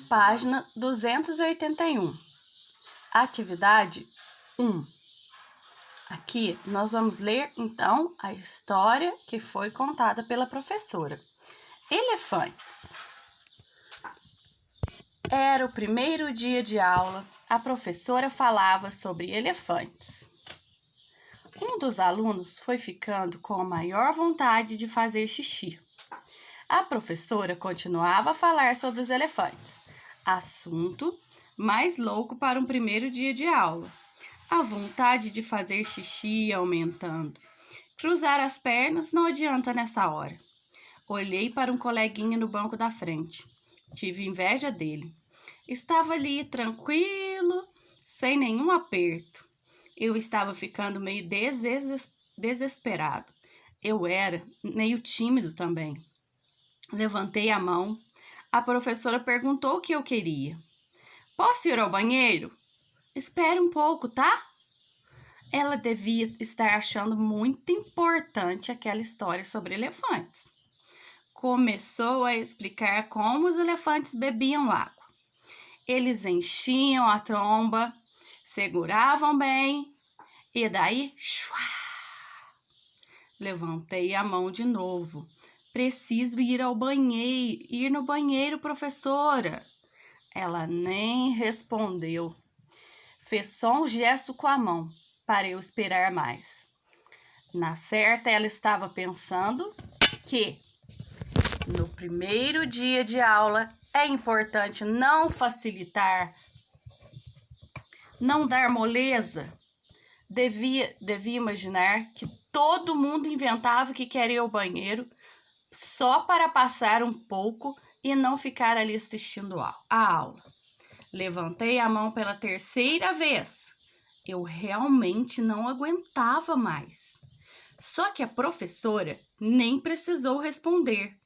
Página 281. Atividade 1. Aqui nós vamos ler, então, a história que foi contada pela professora. Elefantes. Era o primeiro dia de aula. A professora falava sobre elefantes. Um dos alunos foi ficando com a maior vontade de fazer xixi. A professora continuava a falar sobre os elefantes, assunto mais louco para um primeiro dia de aula. A vontade de fazer xixi ia aumentando. Cruzar as pernas não adianta nessa hora. Olhei para um coleguinha no banco da frente. Tive inveja dele. Estava ali tranquilo, sem nenhum aperto. Eu estava ficando meio desesperado. Eu era meio tímido também. Levantei a mão. A professora perguntou o que eu queria. Posso ir ao banheiro? Espere um pouco, tá? Ela devia estar achando muito importante aquela história sobre elefantes. Começou a explicar como os elefantes bebiam água. Eles enchiam a tromba, seguravam bem e daí, shua! Levantei a mão de novo. Preciso ir ao banheiro. Ir no banheiro, professora. Ela nem respondeu. Fez só um gesto com a mão, para eu esperar mais. Na certa, ela estava pensando que no primeiro dia de aula é importante não facilitar, não dar moleza. Devia imaginar que todo mundo inventava que queria ir ao banheiro só para passar um pouco e não ficar ali assistindo a aula. Levantei a mão pela terceira vez. Eu realmente não aguentava mais. Só que a professora nem precisou responder.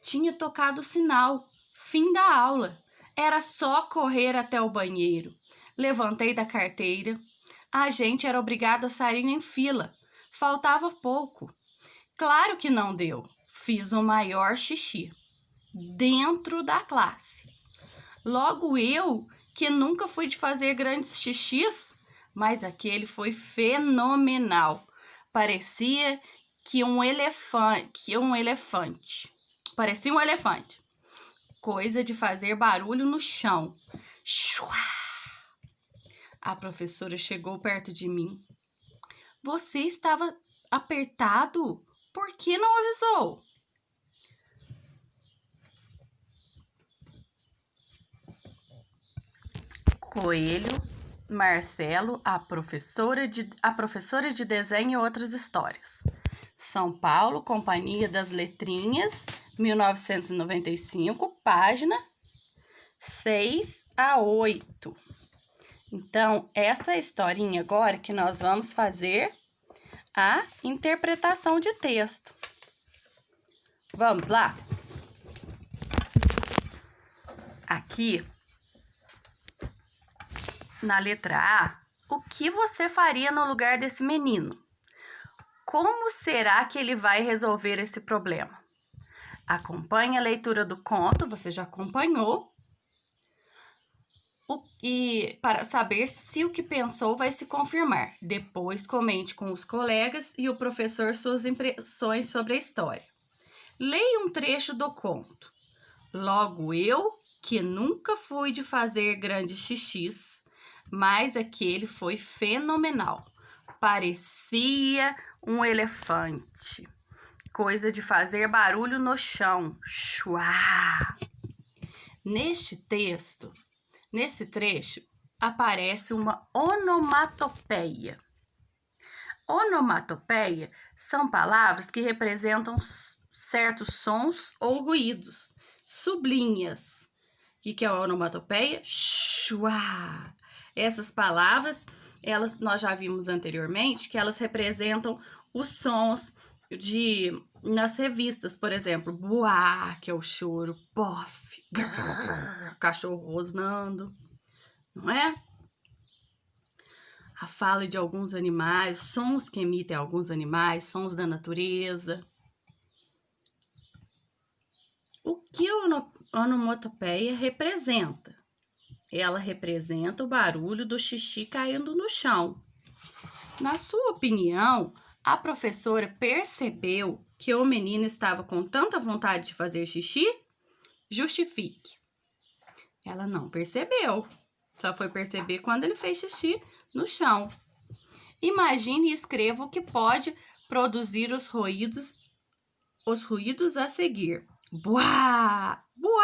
Tinha tocado o sinal. Fim da aula. Era só correr até o banheiro. Levantei da carteira. A gente era obrigado a sair em fila. Faltava pouco. Claro que não deu. Fiz o maior xixi. Dentro da classe. Logo eu, que nunca fui de fazer grandes xixis, mas aquele foi fenomenal. Parecia um elefante. Parecia um elefante. Coisa de fazer barulho no chão. Shua! A professora chegou perto de mim. Você estava apertado? Por que não avisou? Coelho, Marcelo, a professora de desenho e outras histórias. São Paulo, Companhia das Letrinhas, 1995, página 6 a 8. Então, essa historinha agora que nós vamos fazer a interpretação de texto. Vamos lá? Aqui, na letra A, o que você faria no lugar desse menino? Como será que ele vai resolver esse problema? Acompanhe a leitura do conto, você já acompanhou. E para saber se o que pensou vai se confirmar. Depois comente com os colegas e o professor suas impressões sobre a história. Leia um trecho do conto. Logo eu, que nunca fui de fazer grandes xixis, mas aquele foi fenomenal. Parecia um elefante. Coisa de fazer barulho no chão. Chua! Nesse trecho, aparece uma onomatopeia. Onomatopeia são palavras que representam certos sons ou ruídos. Sublinhas. O que é a onomatopeia? Chua! Essas palavras, nós já vimos anteriormente, que elas representam os sons nas revistas, por exemplo, buá, que é o choro, pof, grrr, cachorro rosnando, não é? A fala de alguns animais, sons que emitem alguns animais, sons da natureza. O que a onomatopeia representa? Ela representa o barulho do xixi caindo no chão. Na sua opinião, a professora percebeu que o menino estava com tanta vontade de fazer xixi? Justifique. Ela não percebeu. Só foi perceber quando ele fez xixi no chão. Imagine e escreva o que pode produzir os ruídos a seguir. Buá! Buá!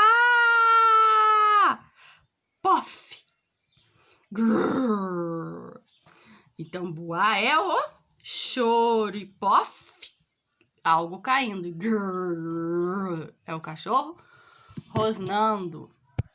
Pof! Grrr. Então, buá é o choro e pof, algo caindo. Grrr, é o cachorro rosnando.